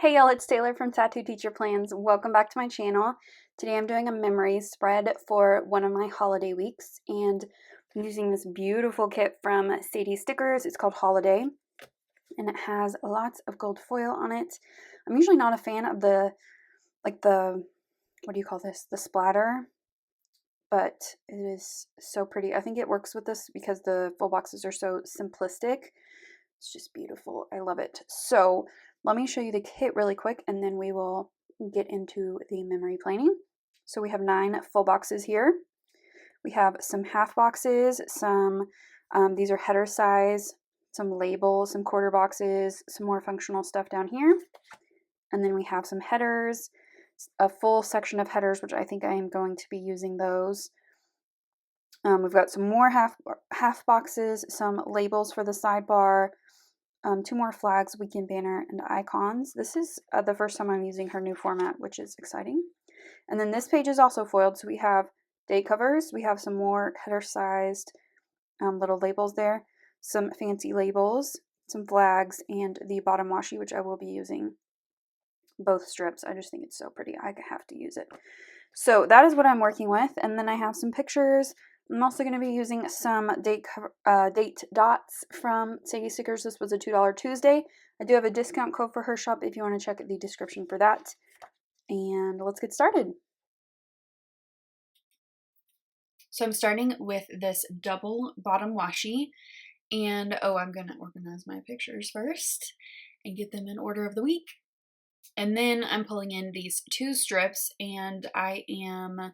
Hey y'all, it's Taylor from Tattoo Teacher Plans. Welcome back to my channel. Today I'm doing a memory spread for one of my holiday weeks, and I'm using this beautiful kit from Sadie Stickers. It's called Holiday, and it has lots of gold foil on it. I'm usually not a fan of the what do you call this? The splatter, but it is so pretty. I think it works with this because the full boxes are so simplistic. It's just beautiful. I love it. So let me show you the kit really quick and then we will get into the memory planning. So we have 9 full boxes here. We have some half boxes, these are header size, some labels, some quarter boxes, some more functional stuff down here. And then we have some headers, a full section of headers, which I think I am going to be using those. We've got some more half boxes, some labels for the sidebar, 2 more flags, weekend banner, and icons. This is the first time I'm using her new format, which is exciting. And then this page is also foiled, so we have date covers. We have some more header-sized little labels there, some fancy labels, some flags, and the bottom washi, which I will be using both strips. I just think it's so pretty. I have to use it. So that is what I'm working with, and then I have some pictures. I'm also going to be using some date dots from Sadie Stickers. This was a $2 Tuesday. I do have a discount code for her shop if you want to check the description for that. And let's get started. So I'm starting with this double bottom washi, and I'm going to organize my pictures first and get them in order of the week. And then I'm pulling in these 2 strips, and I am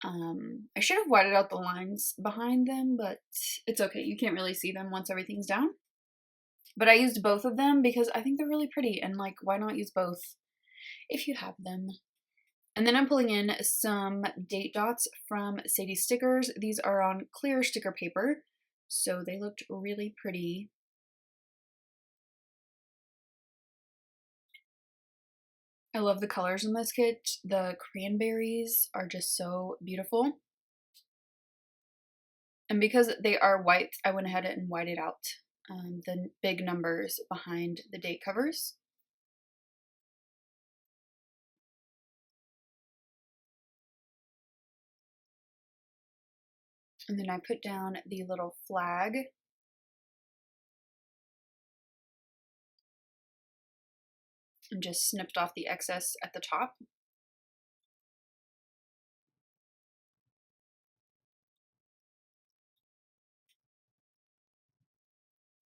I should have whited out the lines behind them, but it's okay. You can't really see them once everything's down. But I used both of them because I think they're really pretty, and like, why not use both if you have them? And then I'm pulling in some date dots from Sadie Stickers. These are on clear sticker paper, so they looked really pretty. I love the colors in this kit. The cranberries are just so beautiful. And because they are white, I went ahead and whited out the big numbers behind the date covers. And then I put down the little flag. And just snipped off the excess at the top.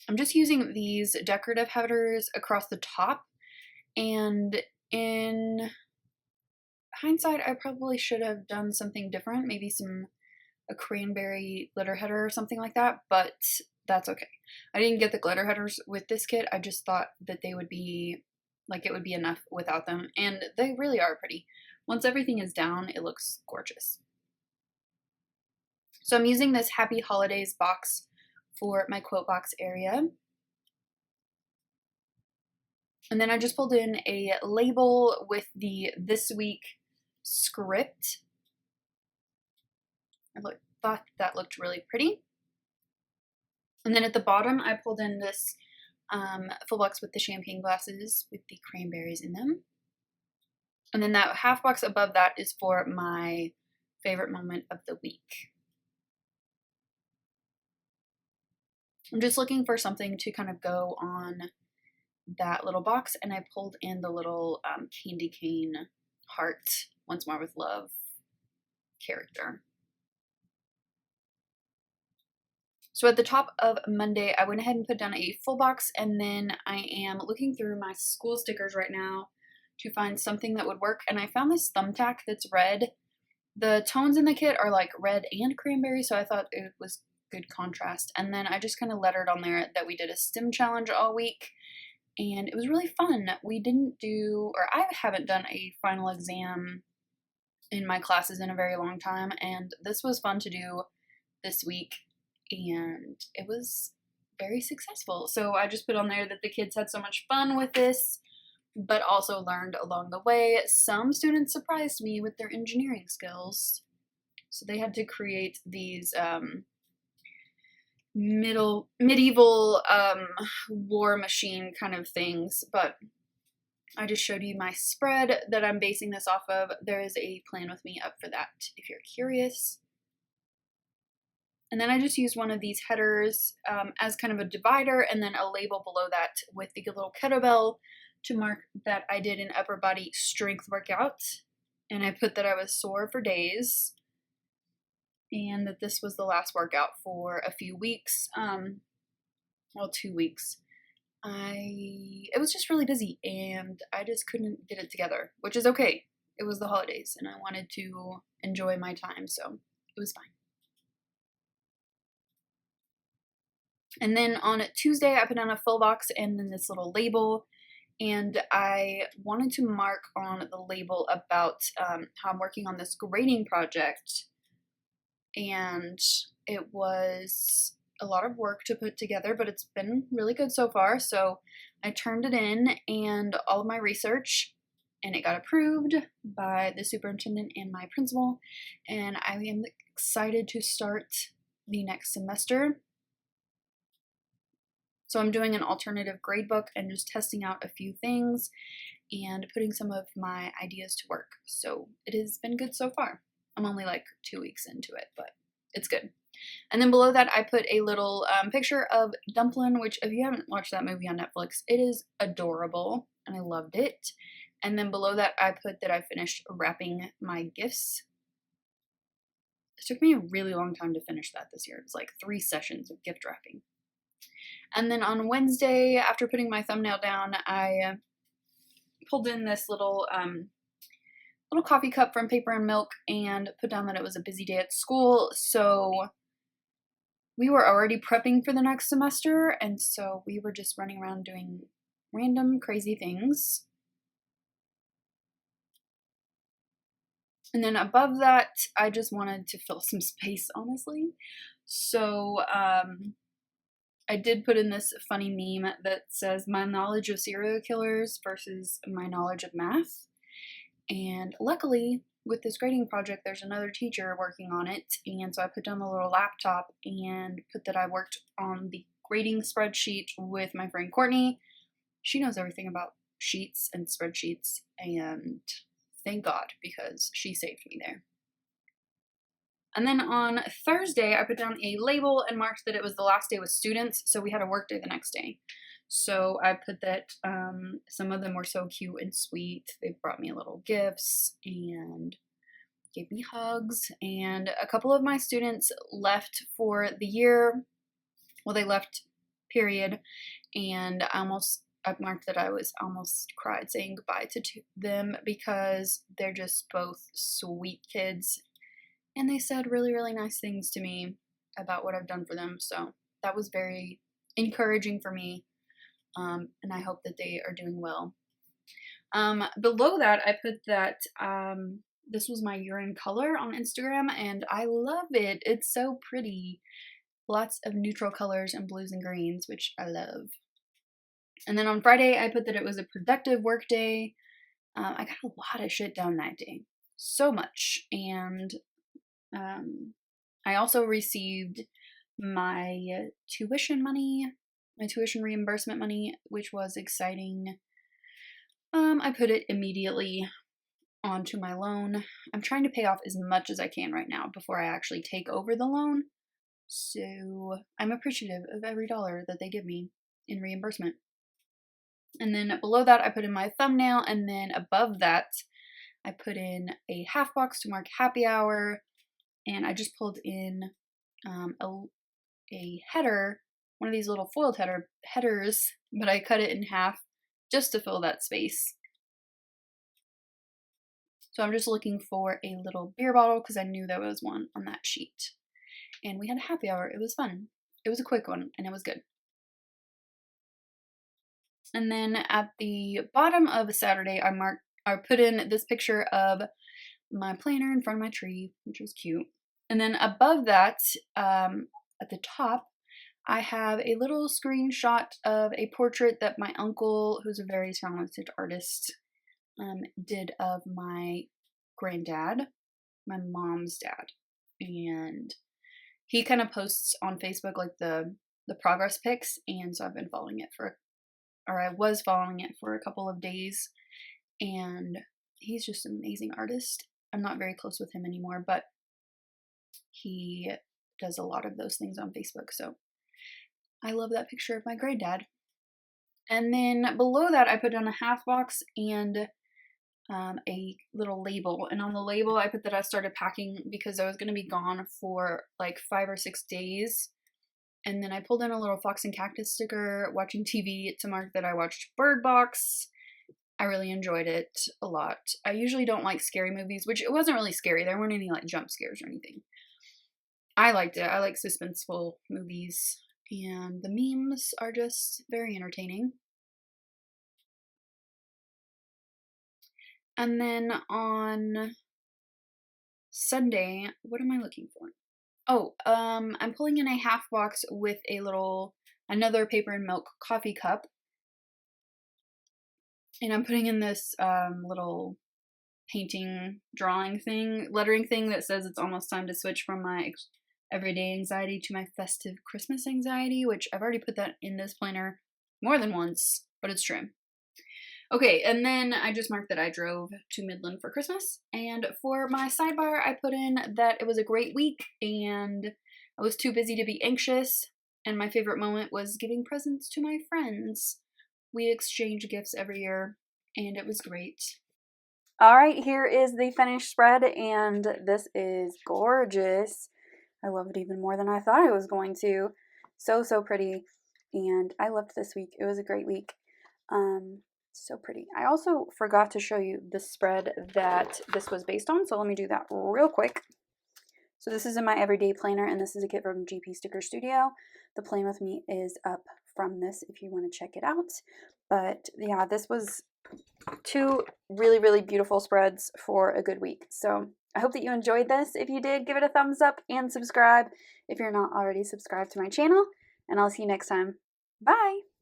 I'm just using these decorative headers across the top, and in hindsight, I probably should have done something different, maybe a cranberry glitter header or something like that, but that's okay. I didn't get the glitter headers with this kit. I just thought that they would be, like, it would be enough without them, and they really are pretty. Once everything is down, it looks gorgeous. So I'm using this Happy Holidays box for my quote box area. And then I just pulled in a label with the this week script. I thought that looked really pretty. And then at the bottom, I pulled in this full box with the champagne glasses with the cranberries in them. And then that half box above that is for my favorite moment of the week. I'm just looking for something to kind of go on that little box, and I pulled in the little candy cane heart, once more with love character. So at the top of Monday, I went ahead and put down a full box, and then I am looking through my school stickers right now to find something that would work, and I found this thumbtack that's red. The tones in the kit are like red and cranberry, so I thought it was good contrast. And then I just kind of lettered on there that we did a STEM challenge all week, and it was really fun. We didn't do, or I haven't done a final exam in my classes in a very long time, and this was fun to do this week, and it was very successful. So I just put on there that the kids had so much fun with this, but also learned along the way. Some students surprised me with their engineering skills. So they had to create these medieval war machine kind of things, but I just showed you my spread that I'm basing this off of. There is a plan with me up for that if you're curious. And then I just used one of these headers as kind of a divider, and then a label below that with the little kettlebell to mark that I did an upper body strength workout. And I put that I was sore for days and that this was the last workout for a few weeks, well, 2 weeks. It was just really busy and I just couldn't get it together, which is okay. It was the holidays and I wanted to enjoy my time, so it was fine. And then on Tuesday, I put down a fill box and then this little label, and I wanted to mark on the label about how I'm working on this grading project, and it was a lot of work to put together, but it's been really good so far. So I turned it in and all of my research, and it got approved by the superintendent and my principal, and I am excited to start the next semester. So I'm doing an alternative gradebook and just testing out a few things and putting some of my ideas to work. So it has been good so far. I'm only like 2 weeks into it, but it's good. And then below that, I put a little picture of Dumplin', which if you haven't watched that movie on Netflix, it is adorable and I loved it. And then below that, I put that I finished wrapping my gifts. It took me a really long time to finish that this year. It was like 3 sessions of gift wrapping. And then on Wednesday, after putting my thumbnail down, I pulled in this little coffee cup from Paper and Milk and put down that it was a busy day at school. So we were already prepping for the next semester, and so we were just running around doing random crazy things. And then above that, I just wanted to fill some space, honestly. So I did put in this funny meme that says my knowledge of serial killers versus my knowledge of math. And luckily, with this grading project, there's another teacher working on it. And so I put down the little laptop and put that I worked on the grading spreadsheet with my friend Courtney. She knows everything about sheets and spreadsheets, and thank God, because she saved me there. And then on Thursday, I put down a label and marked that it was the last day with students, so we had a work day the next day. So I put that some of them were so cute and sweet. They brought me little gifts and gave me hugs. And a couple of my students left for the year. Well, they left, period. And I marked that I almost cried saying goodbye to them because they're just both sweet kids. And they said really, really nice things to me about what I've done for them. So that was very encouraging for me. And I hope that they are doing well. Below that, I put that this was my urine color on Instagram, and I love it. It's so pretty. Lots of neutral colors and blues and greens, which I love. And then on Friday, I put that it was a productive work day. I got a lot of shit done that day. So much. And I also received my tuition money, my tuition reimbursement money, which was exciting. I put it immediately onto my loan. I'm trying to pay off as much as I can right now before I actually take over the loan. So I'm appreciative of every dollar that they give me in reimbursement. And then below that, I put in my thumbnail, and then above that, I put in a half box to mark happy hour. And I just pulled in a header, one of these little foiled headers, but I cut it in half just to fill that space. So I'm just looking for a little beer bottle because I knew there was one on that sheet. And we had a happy hour. It was fun. It was a quick one, and it was good. And then at the bottom of Saturday, I put in this picture of my planner in front of my tree, which was cute. And then above that, at the top, I have a little screenshot of a portrait that my uncle, who's a very talented artist, did of my granddad, my mom's dad. And he kind of posts on Facebook like the progress pics, and so I've been following it for or I was following it for a couple of days, and he's just an amazing artist. I'm not very close with him anymore, but he does a lot of those things on Facebook, so I love that picture of my granddad. And then below that, I put down a half box and a little label. And on the label, I put that I started packing because I was going to be gone for like 5 or 6 days. And then I pulled in a little fox and cactus sticker, watching TV, to mark that I watched Bird Box. I really enjoyed it a lot. I usually don't like scary movies, which it wasn't really scary. There weren't any like jump scares or anything. I liked it. I like suspenseful movies. And the memes are just very entertaining. And then on Sunday, what am I looking for? Oh, I'm pulling in a half box with a another paper and milk coffee cup. And I'm putting in this little painting, drawing thing, lettering thing that says it's almost time to switch from my everyday anxiety to my festive Christmas anxiety, which I've already put that in this planner more than once, but it's trim. Okay, and then I just marked that I drove to Midland for Christmas, and for my sidebar, I put in that it was a great week, and I was too busy to be anxious, and my favorite moment was giving presents to my friends. We exchange gifts every year, and it was great. Alright, here is the finished spread, and this is gorgeous. I love it even more than I thought I was going to. So pretty, and I loved this week. It was a great week. So pretty. I also forgot to show you the spread that this was based on, so let me do that real quick. So this is in my everyday planner, and this is a kit from GP Sticker Studio. The Plan With Me is up from this if you want to check it out. But yeah, this was 2 really beautiful spreads for a good week. So I hope that you enjoyed this. If you did, give it a thumbs up and subscribe if you're not already subscribed to my channel. And I'll see you next time. Bye!